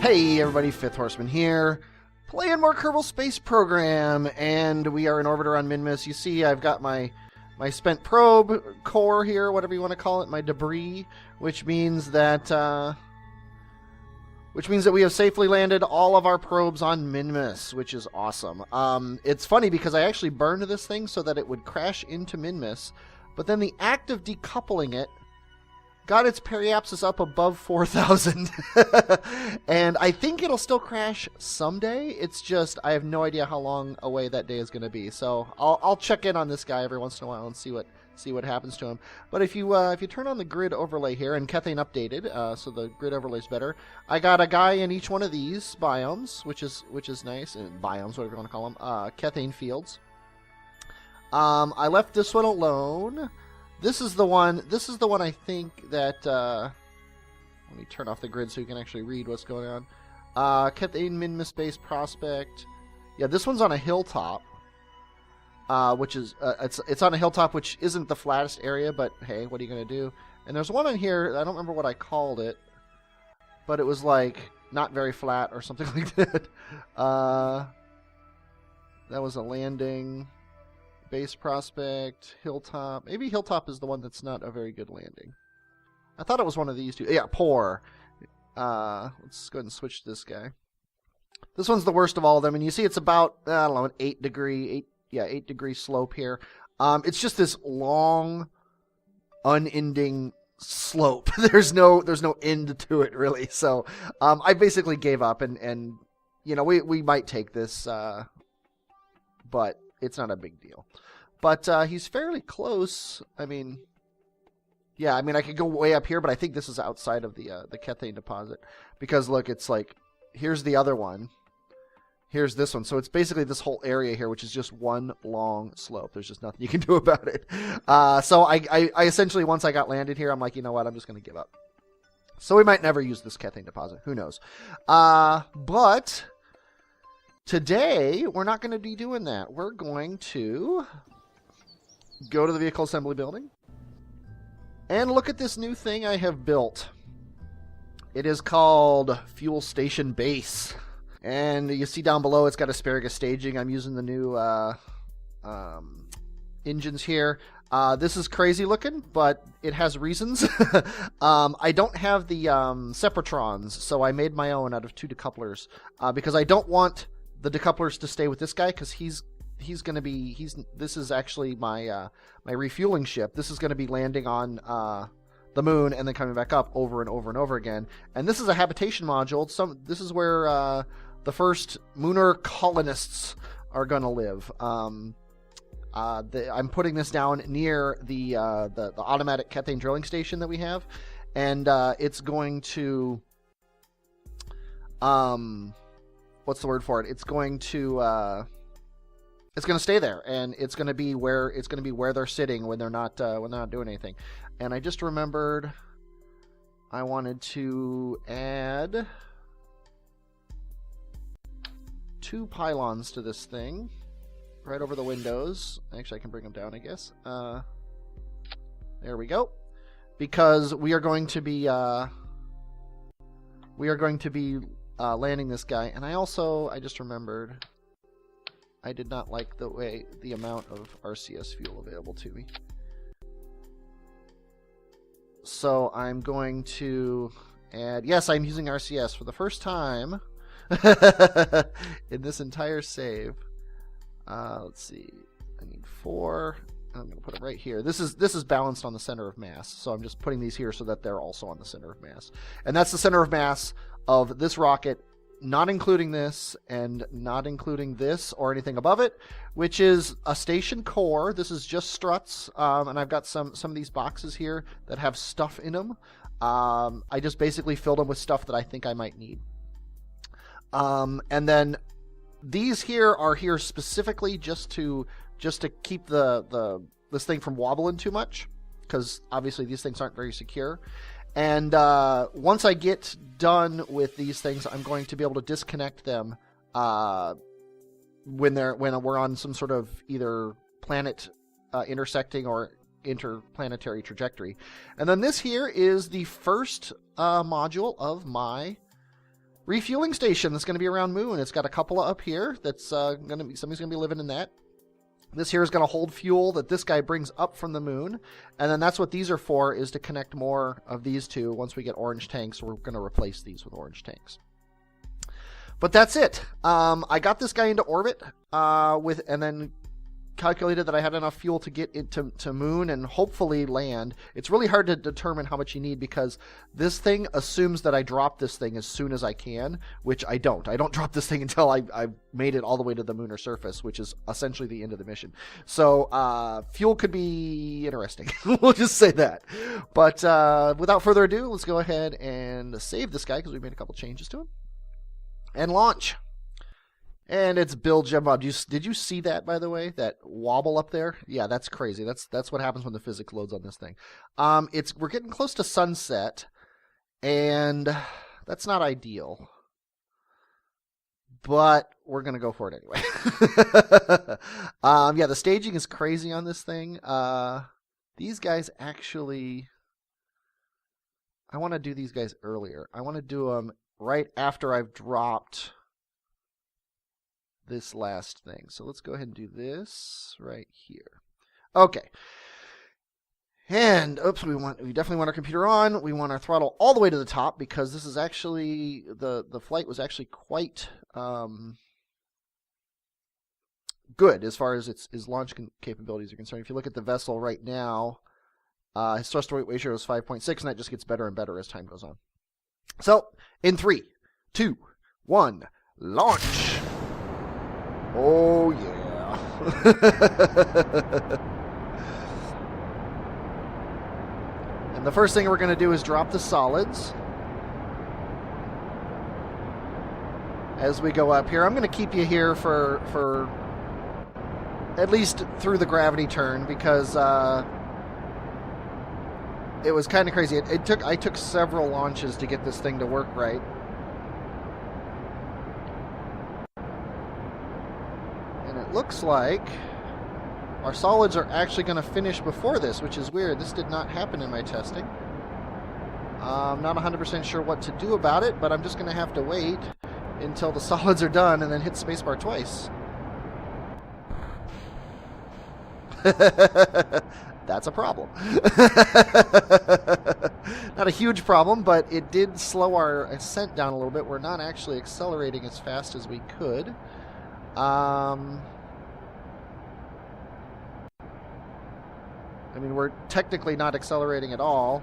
Hey everybody, Fifth Horseman here, playing more Kerbal Space Program, and we are in orbit around Minmus. You see I've got my spent probe core here, whatever you want to call it, my debris, which means that we have safely landed all of our probes on Minmus, which is awesome. It's funny because I actually burned this thing so that it would crash into Minmus, but then the act of decoupling it got its periapsis up above 4,000. And I think it'll still crash someday. It's just, I have no idea how long away that day is going to be. So I'll check in on this guy every once in a while and see what happens to him. But if you turn on the grid overlay here, and Kethane updated, so the grid overlay's better. I got a guy in each one of these biomes, which is nice. Biomes, whatever you want to call them. Kethane fields. I left this one alone. This is the one I think that, let me turn off the grid so you can actually read what's going on. Kethane Minmus Base Prospect. Yeah, this one's on a hilltop, which is, it's on a hilltop which isn't the flattest area, but hey, what are you going to do? And there's one on here, I don't remember what I called it, but it was like, not very flat or something like that. That was a landing. Base Prospect, Hilltop. Maybe Hilltop is the one that's not a very good landing. I thought it was one of these two. Yeah, Poor. Let's go ahead and switch to this guy. This one's the worst of all of them, and you see it's about, I don't know, an 8 degree slope here. It's just this long, unending slope. There's no end to it, really. So I basically gave up, and you know, we might take this, but it's not a big deal. But he's fairly close. I mean, yeah, I mean, I could go way up here, but I think this is outside of the Kethane deposit. Because, look, it's like, here's the other one. Here's this one. So it's basically this whole area here, which is just one long slope. There's just nothing you can do about it. So I essentially, once I got landed here, I'm like, you know what, I'm just going to give up. So we might never use this Kethane deposit. Who knows? But today, we're not going to be doing that. We're going to go to the vehicle assembly building and look at this new thing I have built. It is called Fuel Station Base. And you see down below it's got asparagus staging. I'm using the new engines here. This is crazy looking, but it has reasons. I don't have the Separatrons, so I made my own out of 2 decouplers because I don't want the decouplers to stay with this guy because this is actually my my refueling ship. This is going to be landing on the moon and then coming back up over and over and over again. And this is a habitation module. This is where the first Munar colonists are going to live. I'm putting this down near the automatic Kethane drilling station that we have, and it's going to what's the word for it? It's going to stay there, and it's going to be where they're sitting when they're not doing anything. And I just remembered I wanted to add 2 pylons to this thing right over the windows. Actually, I can bring them down, I guess. There we go. Because we are going to be landing this guy, and I just remembered I did not like the amount of RCS fuel available to me. So I'm going to add, yes, I'm using RCS for the first time in this entire save. Let's see, I need 4. I'm going to put them right here. This is balanced on the center of mass, so I'm just putting these here so that they're also on the center of mass. And that's the center of mass of this rocket, not including this, and not including this or anything above it, which is a station core. This is just struts, and I've got some of these boxes here that have stuff in them. I just basically filled them with stuff that I think I might need. And then these here are here specifically just to keep this thing from wobbling too much, because obviously these things aren't very secure. And once I get done with these things, I'm going to be able to disconnect them when we're on some sort of either planet intersecting or interplanetary trajectory. And then this here is the first module of my refueling station that's going to be around Moon. It's got a couple up here. That's going to be somebody's going to be living in that. This here is going to hold fuel that this guy brings up from the Moon, and then that's what these are for, is to connect more of these two. Once we get orange tanks, we're going to replace these with orange tanks. But that's it. I got this guy into orbit and then calculated that I had enough fuel to get it to Moon and hopefully land. It's really hard to determine how much you need because this thing assumes that I drop this thing as soon as I can, which I don't. I don't drop this thing until I've made it all the way to the lunar surface, which is essentially the end of the mission. So fuel could be interesting. We'll just say that. But without further ado, let's go ahead and save this guy because we made a couple changes to him. And launch. And it's Bill Jumbob. Did you see that, by the way? That wobble up there? Yeah, that's crazy. That's what happens when the physics loads on this thing. We're getting close to sunset, and that's not ideal. But we're going to go for it anyway. Yeah, the staging is crazy on this thing. These guys actually... I want to do these guys earlier. I want to do them right after I've dropped this last thing. So let's go ahead and do this right here. Okay. And oops, we definitely want our computer on. We want our throttle all the way to the top because this is actually the flight was actually quite good as far as its launch capabilities are concerned. If you look at the vessel right now, his thrust to weight ratio is 5.6, and that just gets better and better as time goes on. So in 3, 2, 1, launch. Oh, yeah. And the first thing we're going to do is drop the solids. As we go up here, I'm going to keep you here for at least through the gravity turn because it was kind of crazy. I took several launches to get this thing to work right. Looks like our solids are actually going to finish before this, which is weird. This did not happen in my testing. I'm not 100% sure what to do about it, but I'm just going to have to wait until the solids are done and then hit spacebar twice. That's a problem. Not a huge problem, but it did slow our ascent down a little bit. We're not actually accelerating as fast as we could. I mean, we're technically not accelerating at all.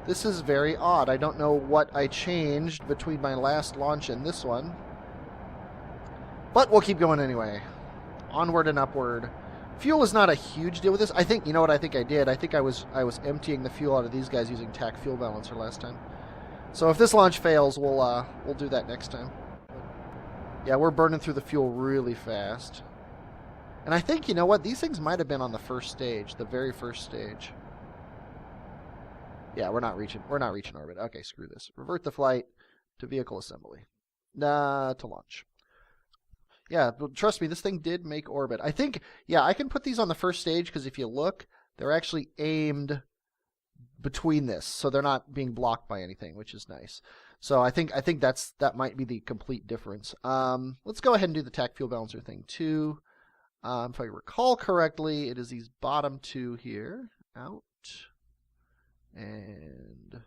This is very odd. I don't know what I changed between my last launch and this one. But we'll keep going anyway. Onward and upward. Fuel is not a huge deal with this. I think, you know what I think I did? I think I was emptying the fuel out of these guys using TAC fuel balancer last time. So if this launch fails, we'll do that next time. Yeah, we're burning through the fuel really fast. And I think, you know what, these things might have been on the first stage, the very first stage. Yeah, we're not reaching orbit. Okay, screw this. Revert the flight to vehicle assembly. To launch. Yeah, but trust me, this thing did make orbit. I think, yeah, I can put these on the first stage because if you look, they're actually aimed between this, so they're not being blocked by anything, which is nice. So I think that might be the complete difference. Let's go ahead and do the TAC fuel balancer thing too. If I recall correctly, it is these bottom two here. Out. And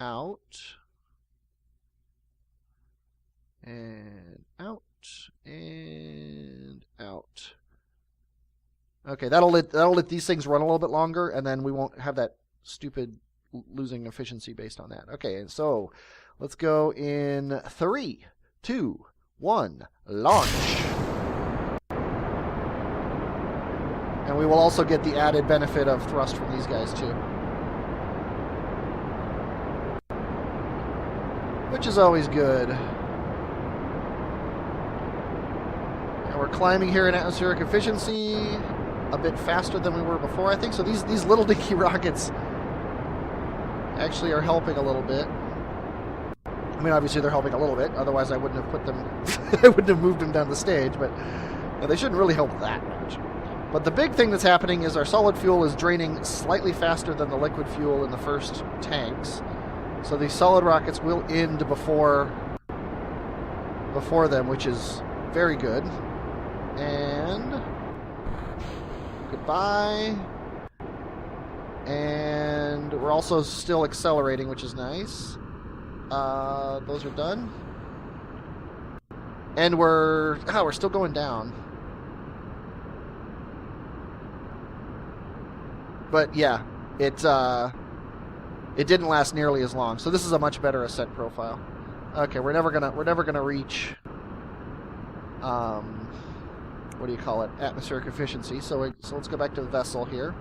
out. And out. And out. Okay, that'll let these things run a little bit longer, and then we won't have that stupid losing efficiency based on that. Okay, and so let's go in 3, 2, 1, launch. And we will also get the added benefit of thrust from these guys too. Which is always good. And we're climbing here in atmospheric efficiency a bit faster than we were before, I think. So these little dinky rockets actually are helping a little bit. I mean, obviously they're helping a little bit. Otherwise, I wouldn't have put them. I wouldn't have moved them down the stage. But they shouldn't really help that much. But the big thing that's happening is our solid fuel is draining slightly faster than the liquid fuel in the first tanks. So these solid rockets will end before them, which is very good. And goodbye. And we're also still accelerating, which is nice. Those are done. And we're still going down. But yeah, it didn't last nearly as long. So this is a much better ascent profile. Okay, we're never gonna reach what do you call it? Atmospheric efficiency. So let's go back to the vessel here.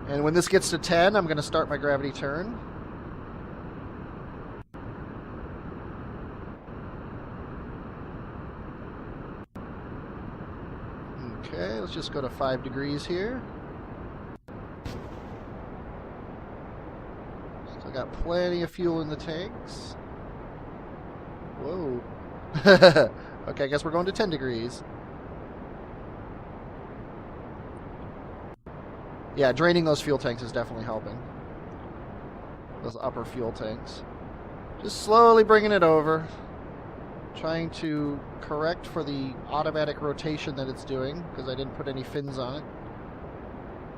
And when this gets to 10, I'm going to start my gravity turn. Okay, let's just go to 5 degrees here. Still got plenty of fuel in the tanks. Whoa. Okay, I guess we're going to 10 degrees. Yeah, draining those fuel tanks is definitely helping. Those upper fuel tanks. Just slowly bringing it over. Trying to correct for the automatic rotation that it's doing, because I didn't put any fins on it.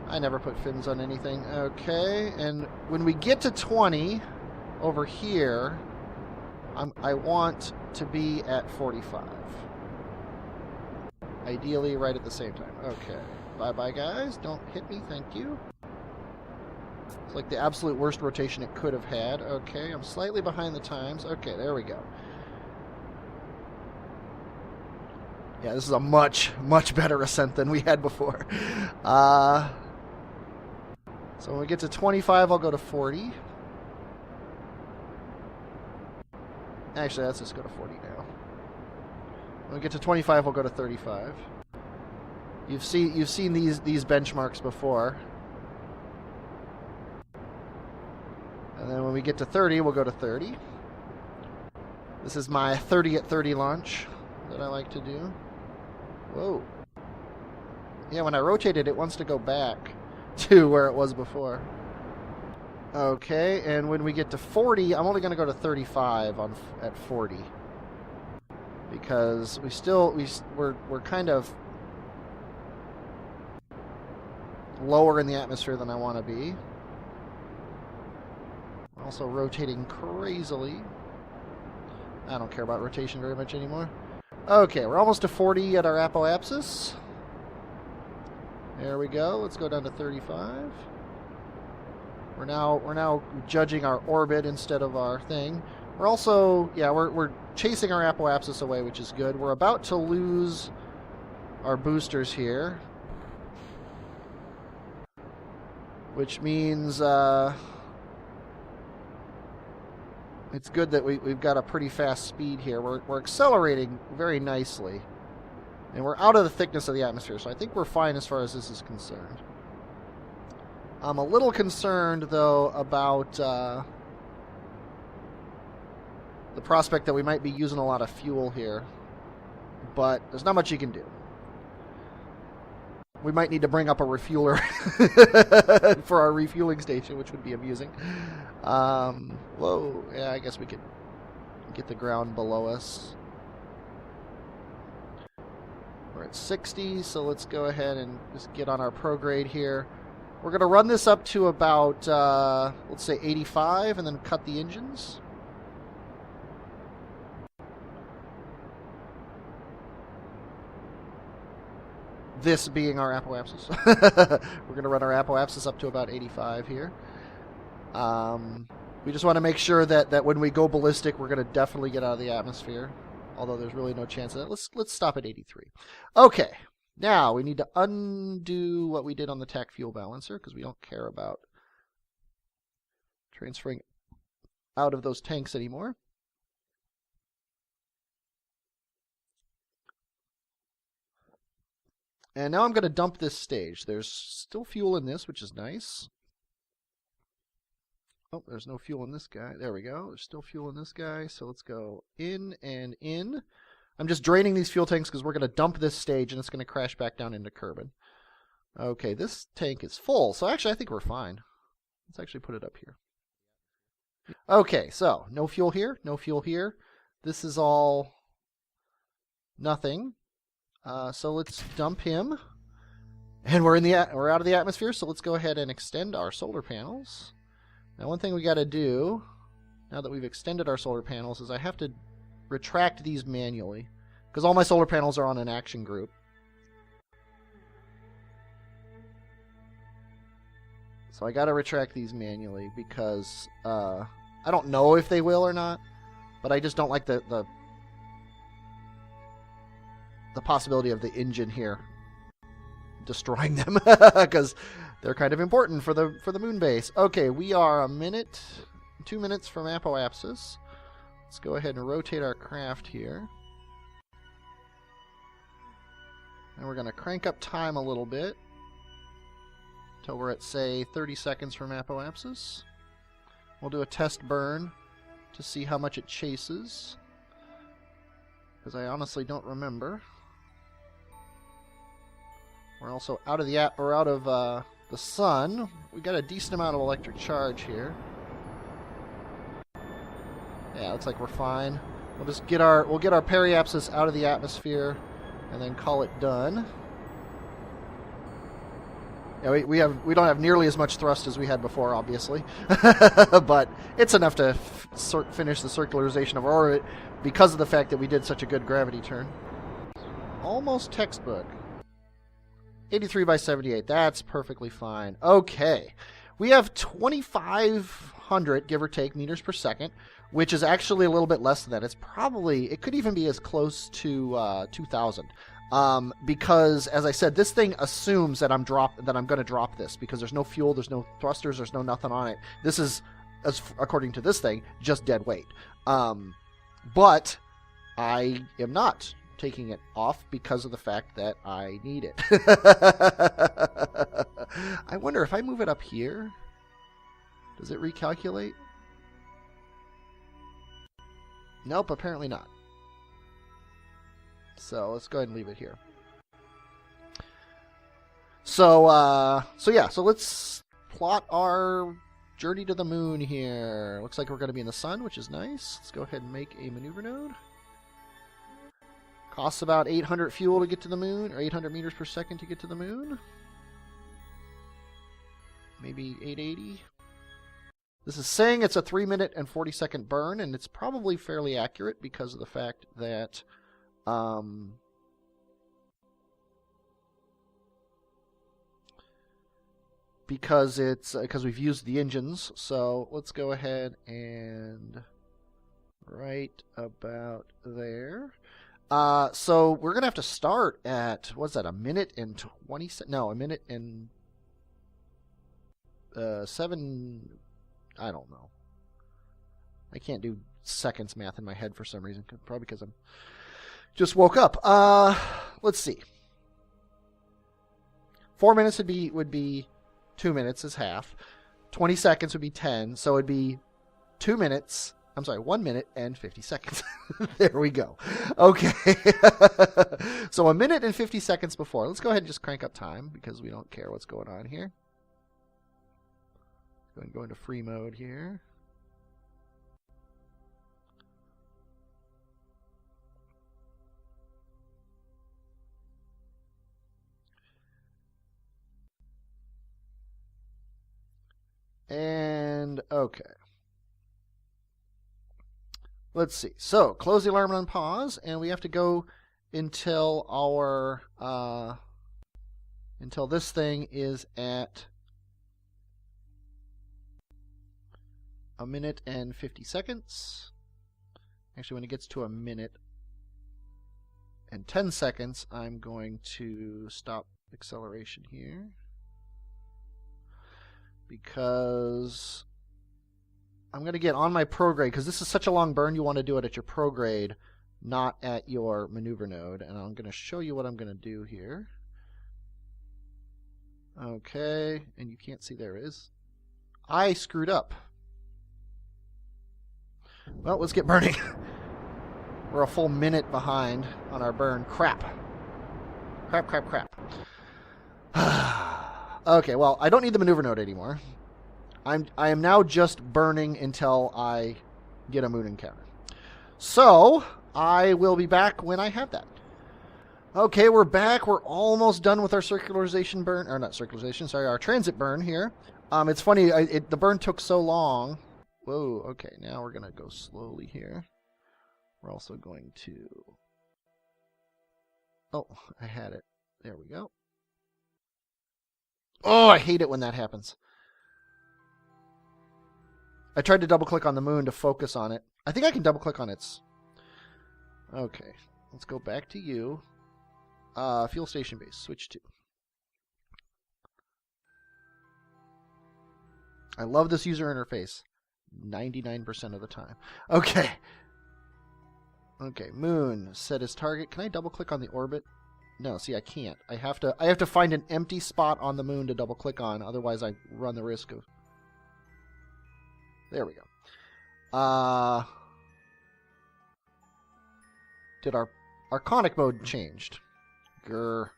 I never put fins on anything. Okay, and when we get to 20 over here, I want to be at 45. Ideally right at the same time. Okay. Bye-bye, guys. Don't hit me. Thank you. It's like the absolute worst rotation it could have had. Okay, I'm slightly behind the times. Okay, there we go. Yeah, this is a much, much better ascent than we had before. So when we get to 25, I'll go to 40. Actually, let's just go to 40 now. When we get to 25, we'll go to 35. You've seen these benchmarks before. And then when we get to 30, we'll go to 30. This is my 30 at 30 launch that I like to do. Whoa. Yeah, when I rotate it, it wants to go back to where it was before. Okay, and when we get to 40, I'm only going to go to 35 at 40. Because we're kind of lower in the atmosphere than I want to be. Also rotating crazily. I don't care about rotation very much anymore. Okay, we're almost to 40 at our apoapsis. There we go. Let's go down to 35. We're now judging our orbit instead of our thing. We're also, yeah, we're chasing our apoapsis away, which is good. We're about to lose our boosters here, which means it's good that we've got a pretty fast speed here. We're accelerating very nicely, and we're out of the thickness of the atmosphere, so I think we're fine as far as this is concerned. I'm a little concerned, though, about the prospect that we might be using a lot of fuel here, but there's not much you can do. We might need to bring up a refueler for our refueling station, which would be amusing. Whoa, yeah, I guess we could get the ground below us. We're at 60, so let's go ahead and just get on our prograde here. We're going to run this up to about, let's say 85, and then cut the engines. This being our apoapsis. We're going to run our apoapsis up to about 85 here. We just want to make sure that when we go ballistic, we're going to definitely get out of the atmosphere. Although there's really no chance of that. Let's stop at 83. Okay. Now, we need to undo what we did on the TAC fuel balancer, because we don't care about transferring out of those tanks anymore. And now I'm going to dump this stage. There's still fuel in this, which is nice. Oh, there's no fuel in this guy. There we go. There's still fuel in this guy. So let's go in and in. I'm just draining these fuel tanks because we're going to dump this stage and it's going to crash back down into Kerbal. Okay, this tank is full. So actually, I think we're fine. Let's actually put it up here. Okay, so no fuel here, no fuel here. This is all nothing. So let's dump him. And we're out of the atmosphere, so let's go ahead and extend our solar panels. Now, one thing we got to do, now that we've extended our solar panels, is I have to retract these manually, because all my solar panels are on an action group. So I got to retract these manually because I don't know if they will or not, but I just don't like the possibility of the engine here destroying them because they're kind of important for the moon base. Okay, we are 2 minutes from apoapsis. Let's go ahead and rotate our craft here. And we're going to crank up time a little bit until we're at, say, 30 seconds from apoapsis. We'll do a test burn to see how much it chases, because I honestly don't remember. We're also out of the sun. We got a decent amount of electric charge here. Yeah, looks like we're fine. We'll just get our periapsis out of the atmosphere and then call it done. Yeah, we don't have nearly as much thrust as we had before, obviously, but it's enough to finish the circularization of our orbit because of the fact that we did such a good gravity turn. Almost textbook. 83 by 78. That's perfectly fine. Okay. We have 2,500, give or take, meters per second, which is actually a little bit less than that. It could even be as close to 2,000. Because, as I said, this thing assumes that I'm going to drop this because there's no fuel, there's no thrusters, there's no nothing on it. This is, according to this thing, just dead weight. But I am not taking it off because of the fact that I need it. I wonder if I move it up here, does it recalculate? Nope, apparently not. So let's go ahead and leave it here. So let's plot our journey to the moon here. Looks like we're going to be in the sun, which is nice. Let's go ahead and make a maneuver node. Costs about 800 fuel to get to the moon, or 800 meters per second to get to the moon. Maybe 880. This is saying it's a 3-minute and 40-second burn, and it's probably fairly accurate because of the fact that because we've used the engines. So let's go ahead and right about there. So we're gonna have to start at, what's that, a minute and 20? No, a minute and 7. I don't know. I can't do seconds math in my head for some reason. Probably because I'm just woke up. Let's see. 4 minutes would be 2 minutes is half. 20 seconds would be 10. So it'd be 2 minutes. I'm sorry, 1 minute and 50 seconds. There we go. Okay. So a minute and 50 seconds before. Let's go ahead and just crank up time because we don't care what's going on here. Go ahead and go into free mode here. And okay. Let's see. So close the alarm on pause, and we have to go until our until this thing is at a minute and 50 seconds. Actually, when it gets to a minute and 10 seconds, I'm going to stop acceleration here because I'm going to get on my prograde, because this is such a long burn, you want to do it at your prograde, not at your maneuver node. And I'm going to show you what I'm going to do here. Okay, and you can't see there it is. I screwed up. Well, let's get burning. We're a full minute behind on our burn. Crap. Crap. Okay, well, I don't need the maneuver node anymore. I am now just burning until I get a moon encounter. So I will be back when I have that. Okay, we're back. We're almost done with our circularization burn, or not circularization, sorry, our transit burn here. It's funny, the burn took so long. Whoa, okay, now we're going to go slowly here. We're also going to... Oh, I had it. There we go. Oh, I hate it when that happens. I tried to double-click on the moon to focus on it. I think I can double-click on its... Okay, let's go back to you. Fuel station base, switch to. I love this user interface. 99% of the time. Okay. Okay, moon. Set as target. Can I double-click on the orbit? No, see, I can't. I have to find an empty spot on the moon to double-click on, otherwise I run the risk of... There we go. Did our Arconic mode changed? Grr.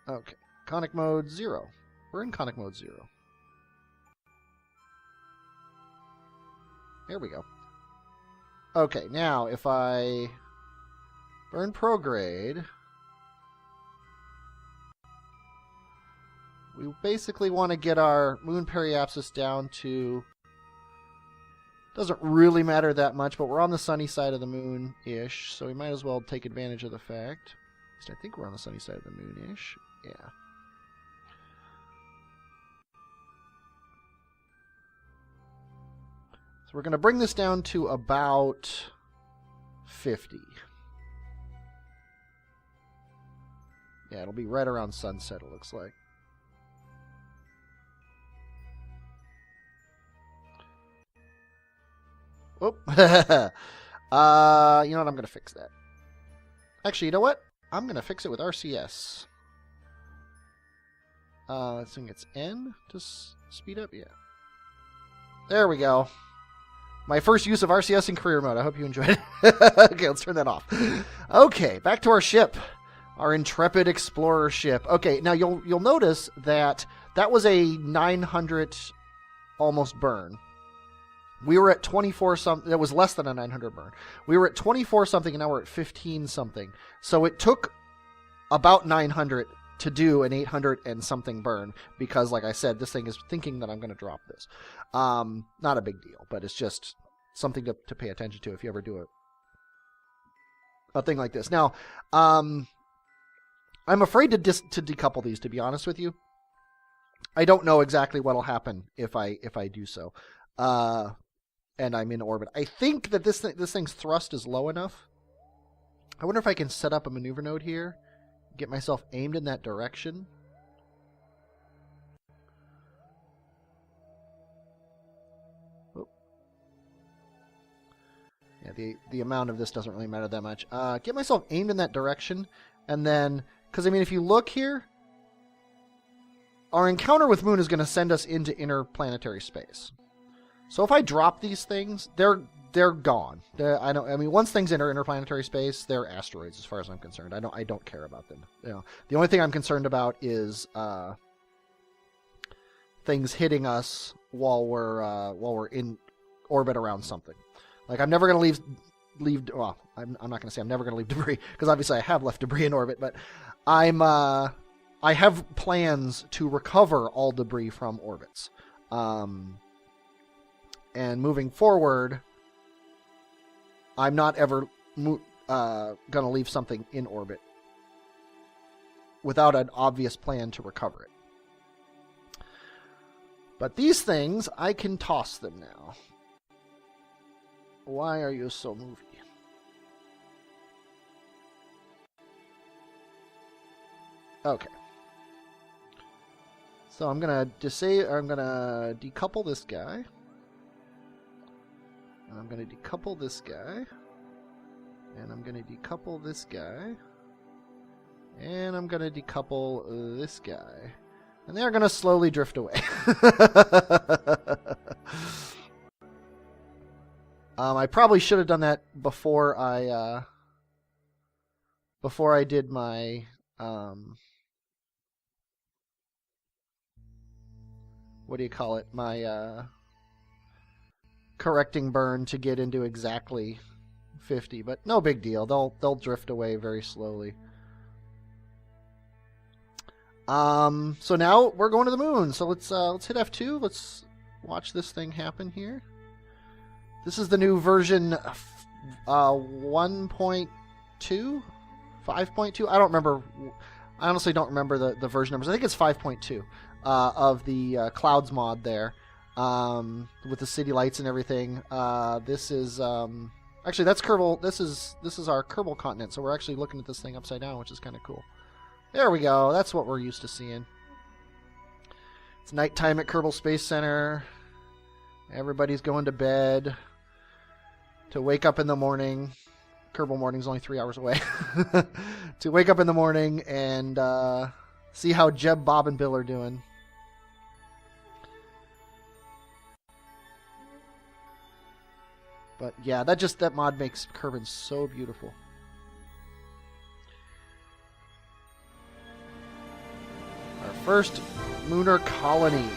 Okay. Conic mode 0. We're in conic mode 0. There we go. Okay, now if I burn prograde, we basically want to get our moon periapsis down to... Doesn't really matter that much, but we're on the sunny side of the moon-ish, so we might as well take advantage of the fact. At least I think we're on the sunny side of the moon-ish. Yeah. So we're going to bring this down to about 50. Yeah, it'll be right around sunset, it looks like. Oh, you know what? I'm going to fix that. Actually, you know what? I'm going to fix it with RCS. I think it's N to speed up. Yeah. There we go. My first use of RCS in career mode. I hope you enjoyed it. Okay, let's turn that off. Okay, back to our ship. Our intrepid explorer ship. Okay, now you'll notice that was a 900 almost burn. We were at 24 something. That was less than a 900 burn. We were at 24 something, and now we're at 15 something. So it took about 900 to do an 800 and something burn because, like I said, this thing is thinking that I'm going to drop this. Not a big deal, but it's just something to pay attention to if you ever do a thing like this. Now, I'm afraid to decouple these, to be honest with you. I don't know exactly what'll happen if I do so. And I'm in orbit. I think that this thing's thrust is low enough. I wonder if I can set up a maneuver node here, get myself aimed in that direction. Oh. Yeah, the amount of this doesn't really matter that much. Get myself aimed in that direction, and then, because I mean, if you look here, our encounter with Moon is going to send us into interplanetary space. So if I drop these things, they're gone. I mean, once things enter interplanetary space, they're asteroids as far as I'm concerned. I don't care about them. You know, the only thing I'm concerned about is things hitting us while we're in orbit around something. Like I'm never going to leave. Well, I'm not going to say I'm never going to leave debris because obviously I have left debris in orbit, but I have plans to recover all debris from orbits. And moving forward, I'm not ever going to leave something in orbit without an obvious plan to recover it. But these things, I can toss them now. Why are you so movie? Okay. So I'm gonna decouple this guy. And I'm going to decouple this guy. And I'm going to decouple this guy. And I'm going to decouple this guy. And they're going to slowly drift away. I probably should have done that before I did my what do you call it? My correcting burn to get into exactly 50, but no big deal. They'll drift away very slowly. So now we're going to the moon. So let's hit F2. Let's watch this thing happen here. This is the new version 1.2, 5.2. I don't remember. I honestly don't remember the version numbers. I think it's 5.2 of the Clouds mod there, with the city lights and everything. This is actually, that's Kerbal. This is our Kerbal continent. So we're actually looking at this thing upside down, which is kind of cool. There we go. That's what we're used to seeing. It's nighttime at Kerbal Space Center. Everybody's going to bed to wake up in the morning. Kerbal morning's only 3 hours away. To wake up in the morning and see how Jeb, Bob, and Bill are doing. But yeah, that mod makes Kerbin so beautiful. Our first Munar colony.